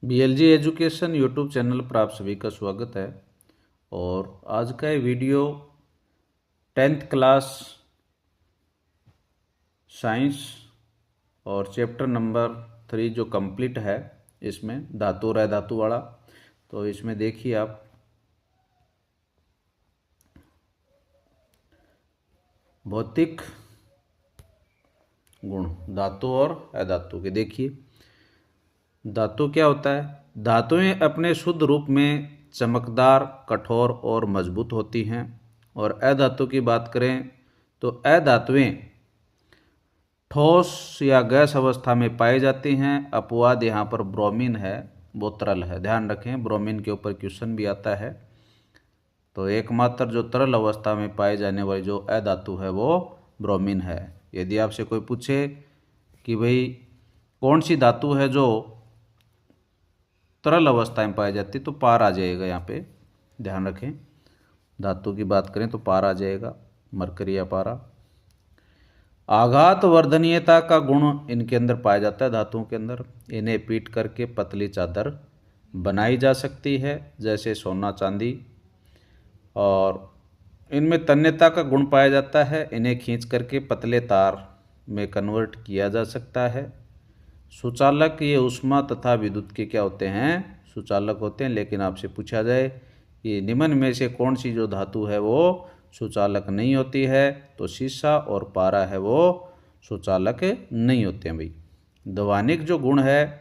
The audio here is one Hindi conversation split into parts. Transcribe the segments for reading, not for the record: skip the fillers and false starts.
बीएलजी एजुकेशन यूट्यूब चैनल पर आप सभी का स्वागत है। और आज का ये वीडियो 10th क्लास साइंस और चैप्टर नंबर 3 जो कंप्लीट है, इसमें धातु और अधातु वाला। तो इसमें देखिए आप भौतिक गुण धातु और अधातु के। देखिए धातु क्या होता है। धातुएं अपने शुद्ध रूप में चमकदार, कठोर और मजबूत होती हैं। और अधातु की बात करें तो अधातुएं ठोस या गैस अवस्था में पाई जाती हैं। अपवाद यहाँ पर ब्रोमीन है, वो तरल है। ध्यान रखें, ब्रोमीन के ऊपर क्वेश्चन भी आता है। तो एकमात्र जो तरल अवस्था में पाए जाने वाली जो अधातु है वो ब्रोमीन है। यदि आपसे कोई पूछे कि भाई कौन सी धातु है जो तरल अवस्था में पाई जाती, तो पार आ जाएगा यहाँ पे। ध्यान रखें, धातु की बात करें तो पार आ जाएगा, मरकरी या पारा। आघात वर्धनीयता का गुण इनके अंदर पाया जाता है धातुओं के अंदर। इन्हें पीट करके पतली चादर बनाई जा सकती है, जैसे सोना चांदी। और इनमें तन्यता का गुण पाया जाता है। इन्हें खींच करके पतले तार में कन्वर्ट किया जा सकता है। सुचालक, ये ऊष्मा तथा विद्युत के क्या होते हैं, सुचालक होते हैं। लेकिन आपसे पूछा जाए कि निम्न में से कौन सी जो धातु है वो सुचालक नहीं होती है, तो शीशा और पारा है वो सुचालक नहीं होते हैं भाई। ध्वनिक जो गुण है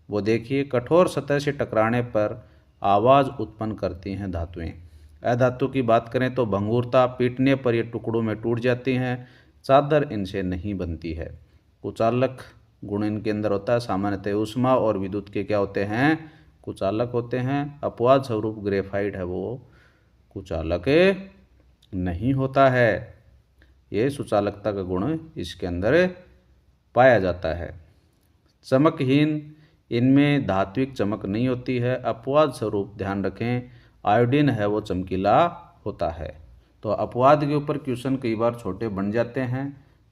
वो देखिए, कठोर सतह से टकराने पर आवाज़ उत्पन्न करती हैं धातुएं। अधातु की बात करें तो भंगुरता, पीटने पर ये टुकड़ों में टूट जाती हैं, चादर इनसे नहीं बनती है। कुचालक गुण इनके अंदर होता है। सामान्यतः ऊष्मा और विद्युत के क्या होते हैं, कुचालक होते हैं। अपवाद स्वरूप ग्रेफाइट है वो कुचालक नहीं होता है। ये सुचालकता का गुण इसके अंदर पाया जाता है। चमकहीन, इनमें धात्विक चमक नहीं होती है। अपवाद स्वरूप ध्यान रखें, आयोडीन है वो चमकीला होता है। तो अपवाद के ऊपर क्वेश्चन कई बार छोटे बन जाते हैं,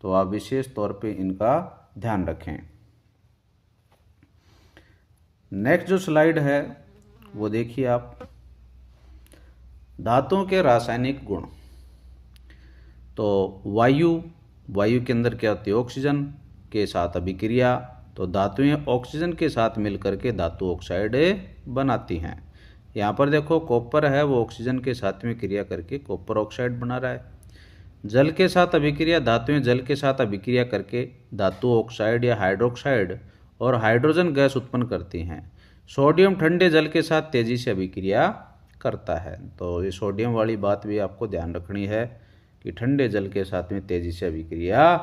तो आप विशेष तौर पे इनका ध्यान रखें। नेक्स्ट जो स्लाइड है वो देखिए आप, धातुओं के रासायनिक गुण। तो वायु के अंदर क्या होती है, ऑक्सीजन के साथ अभिक्रिया। तो धातुएं ऑक्सीजन के साथ मिलकर के धातु ऑक्साइड बनाती हैं। यहाँ पर देखो कॉपर है वो ऑक्सीजन के साथ में क्रिया करके कॉपर ऑक्साइड बना रहा है। जल के साथ अभिक्रिया, धातुएं जल के साथ अभिक्रिया करके धातु ऑक्साइड या हाइड्रोक्साइड और हाइड्रोजन गैस उत्पन्न करती हैं। सोडियम ठंडे जल के साथ तेजी से अभिक्रिया करता है। तो ये सोडियम वाली बात भी आपको ध्यान रखनी है कि ठंडे जल के साथ में तेजी से अभिक्रिया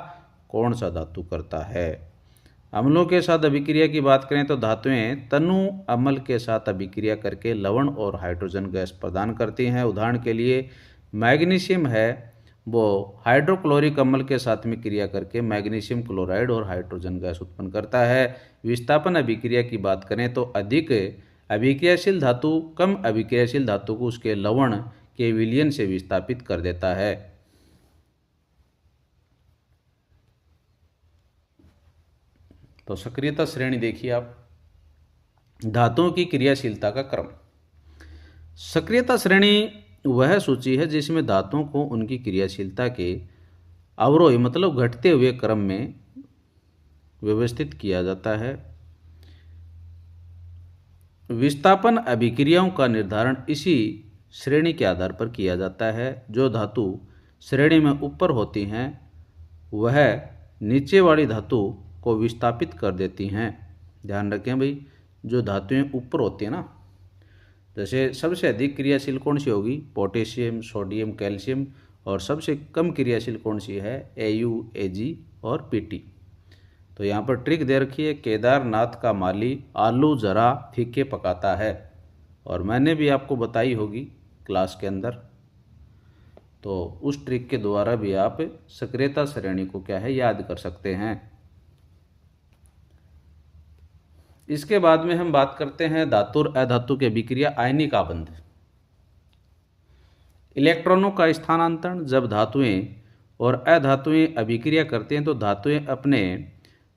कौन सा धातु करता है। अम्लों के साथ अभिक्रिया की बात करें तो धातुएं तनु अम्ल के साथ अभिक्रिया करके लवण और हाइड्रोजन गैस प्रदान करती हैं। उदाहरण के लिए मैग्नीशियम है वो हाइड्रोक्लोरिक अम्ल के साथ में क्रिया करके मैग्नीशियम क्लोराइड और हाइड्रोजन गैस उत्पन्न करता है। विस्थापन अभिक्रिया की बात करें तो अधिक अभिक्रियाशील धातु कम अभिक्रियाशील धातु को उसके लवण के विलयन से विस्थापित कर देता है। तो सक्रियता श्रेणी देखिए आप, धातुओं की क्रियाशीलता का क्रम। सक्रियता श्रेणी वह सूची है जिसमें धातुओं को उनकी क्रियाशीलता के अवरोही मतलब घटते हुए क्रम में व्यवस्थित किया जाता है। विस्थापन अभिक्रियाओं का निर्धारण इसी श्रेणी के आधार पर किया जाता है। जो धातु श्रेणी में ऊपर होती हैं वह नीचे वाली धातु को विस्थापित कर देती हैं। ध्यान रखें भाई, जो धातुएं ऊपर होती हैं ना, जैसे सबसे अधिक क्रियाशील कौन सी होगी, पोटेशियम, सोडियम, कैल्शियम। और सबसे कम क्रियाशील कौन सी है, Au, Ag और Pt। तो यहाँ पर ट्रिक दे रखी है, केदारनाथ का माली आलू जरा फीके पकाता है। और मैंने भी आपको बताई होगी क्लास के अंदर। तो उस ट्रिक के द्वारा भी आप सक्रियता श्रेणी को क्या है याद कर सकते हैं। इसके बाद में हम बात करते हैं धातु और अधातु के अभिक्रिया आयनिक आबंध। इलेक्ट्रॉनों का स्थानांतरण। जब धातुएं और अधातुएं अभिक्रिया करते हैं तो धातुएं अपने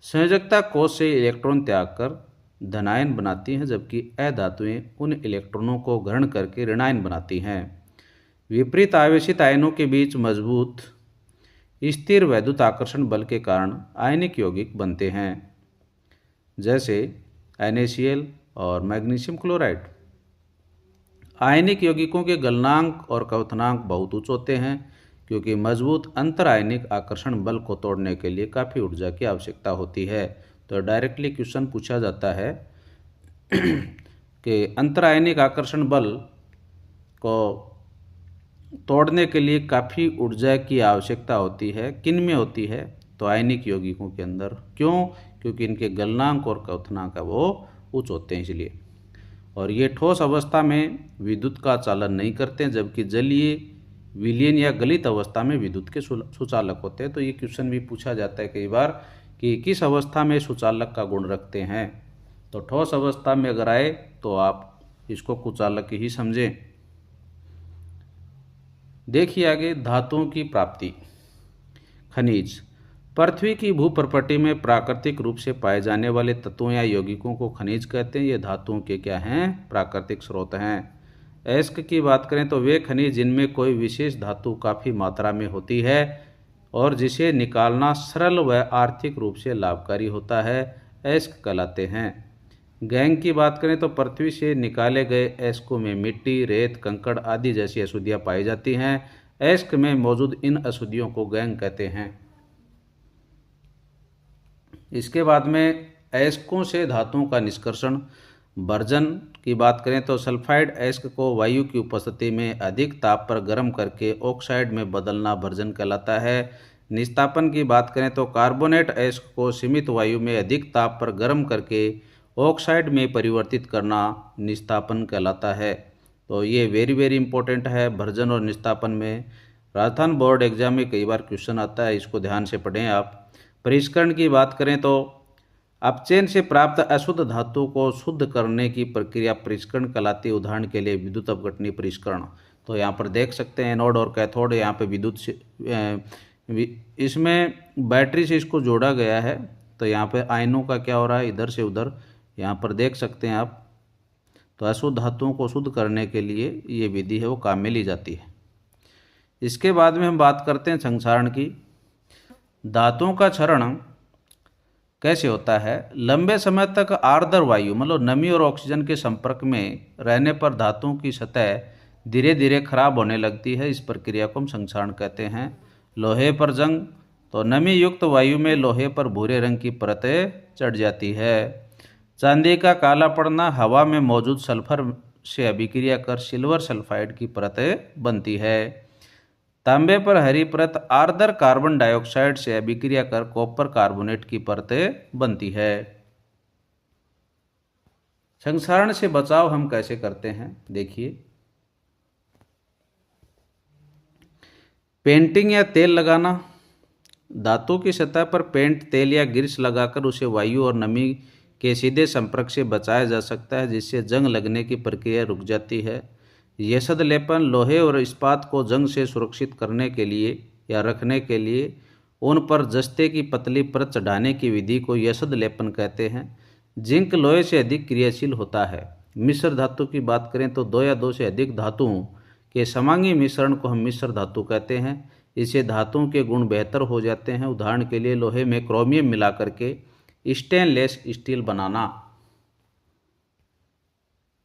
संयोजकता कोश से इलेक्ट्रॉन त्याग कर धनायन बनाती हैं, जबकि अधातुएं उन इलेक्ट्रॉनों को ग्रहण करके ऋणायन बनाती हैं। विपरीत आवेशित आयनों के बीच मजबूत स्थिर वैद्युत आकर्षण बल के कारण आयनिक यौगिक बनते हैं, जैसे NaCl और मैग्नीशियम क्लोराइड। आयनिक यौगिकों के गलनांक और क्वथनांक बहुत उच्च होते हैं, क्योंकि मजबूत अंतर आयनिक आकर्षण बल को तोड़ने के लिए काफ़ी ऊर्जा की आवश्यकता होती है। तो डायरेक्टली क्वेश्चन पूछा जाता है कि अंतर आयनिक आकर्षण बल को तोड़ने के लिए काफ़ी ऊर्जा की आवश्यकता होती है, किन में होती है? तो आयनिक यौगिकों के अंदर। क्यों? क्योंकि इनके गलनांक और क्वथनांक वो उच्च होते हैं, इसलिए। और ये ठोस अवस्था में विद्युत का चालन नहीं करते हैं, जबकि जलीय, विलीन या गलित अवस्था में विद्युत के सुचालक होते हैं। तो ये क्वेश्चन भी पूछा जाता है कई बार कि किस अवस्था में सुचालक का गुण रखते हैं। तो ठोस अवस्था में अगर आए तो आप इसको कुचालक ही समझें। देखिए आगे, धातुओं की प्राप्ति। खनिज। पृथ्वी की भूप्रपट्टी में प्राकृतिक रूप से पाए जाने वाले तत्वों या यौगिकों को खनिज कहते हैं। ये धातुओं के क्या हैं? प्राकृतिक स्रोत हैं। अयस्क की बात करें तो वे खनिज जिनमें कोई विशेष धातु काफ़ी मात्रा में होती है और जिसे निकालना सरल व आर्थिक रूप से लाभकारी होता है, अयस्क कहलाते हैं। गैंग की बात करें तो पृथ्वी से निकाले गए अयस्कों में मिट्टी, रेत, कंकड़ आदि जैसी अशुद्धियाँ पाई जाती हैं। अयस्क में मौजूद इन अशुद्धियों को गैंग कहते हैं। इसके बाद में अयस्कों से धातुओं का निष्कर्षण। वर्जन की बात करें तो सल्फाइड अयस्क को वायु की उपस्थिति में अधिक ताप पर गर्म करके ऑक्साइड में बदलना वर्जन कहलाता है। निस्तापन की बात करें तो कार्बोनेट अयस्क को सीमित वायु में अधिक ताप पर गर्म करके ऑक्साइड में परिवर्तित करना निस्तापन कहलाता है। तो ये वेरी इंपॉर्टेंट है वर्जन और निस्तापन में। राजस्थान बोर्ड एग्जाम में कई बार क्वेश्चन आता है, इसको ध्यान से पढ़ें आप। परिष्करण की बात करें तो अपचयन से प्राप्त अशुद्ध धातु को शुद्ध करने की प्रक्रिया परिष्करण कहलाती है। उदाहरण के लिए विद्युत अपघटनीय परिष्करण। तो यहाँ पर देख सकते हैं एनोड और कैथोड, यहाँ पे विद्युत से इसमें बैटरी से इसको जोड़ा गया है। तो यहाँ पे आयनों का क्या हो रहा है, इधर से उधर, यहाँ पर देख सकते हैं आप। तो अशुद्ध धातुओं को शुद्ध करने के लिए ये विधि है वो काम में ली जाती है। इसके बाद में हम बात करते हैं संक्षारण की। धातुओं का क्षरण कैसे होता है? लंबे समय तक आर्द्र वायु मतलब नमी और ऑक्सीजन के संपर्क में रहने पर धातुओं की सतह धीरे धीरे खराब होने लगती है। इस प्रक्रिया को हम संक्षारण कहते हैं। लोहे पर जंग। तो नमी युक्त वायु में लोहे पर भूरे रंग की परतें चढ़ जाती है। चांदी का काला पड़ना। हवा में मौजूद सल्फर से अभिक्रिया कर सिल्वर सल्फाइड की परतें बनती है। तांबे पर हरी परत आर्द्र कार्बन डाइऑक्साइड से अभिक्रिया कर कॉपर कार्बोनेट की परतें बनती है। संक्षारण से बचाव हम कैसे करते हैं? देखिए, पेंटिंग या तेल लगाना। धातु की सतह पर पेंट, तेल या ग्रीस लगाकर उसे वायु और नमी के सीधे संपर्क से बचाया जा सकता है, जिससे जंग लगने की प्रक्रिया रुक जाती है। यशद लेपन। लोहे और इस्पात को जंग से सुरक्षित करने के लिए या रखने के लिए उन पर जस्ते की पतली परत चढ़ाने की विधि को यशद लेपन कहते हैं। जिंक लोहे से अधिक क्रियाशील होता है। मिश्र धातु की बात करें तो दो या दो से अधिक धातुओं के समांगी मिश्रण को हम मिश्र धातु कहते हैं। इससे धातुओं के गुण बेहतर हो जाते हैं। उदाहरण के लिए लोहे में क्रोमियम मिला करके स्टेनलेस स्टील बनाना।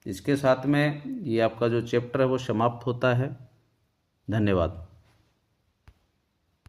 इसके साथ में ये आपका जो चैप्टर है वो समाप्त होता है। धन्यवाद।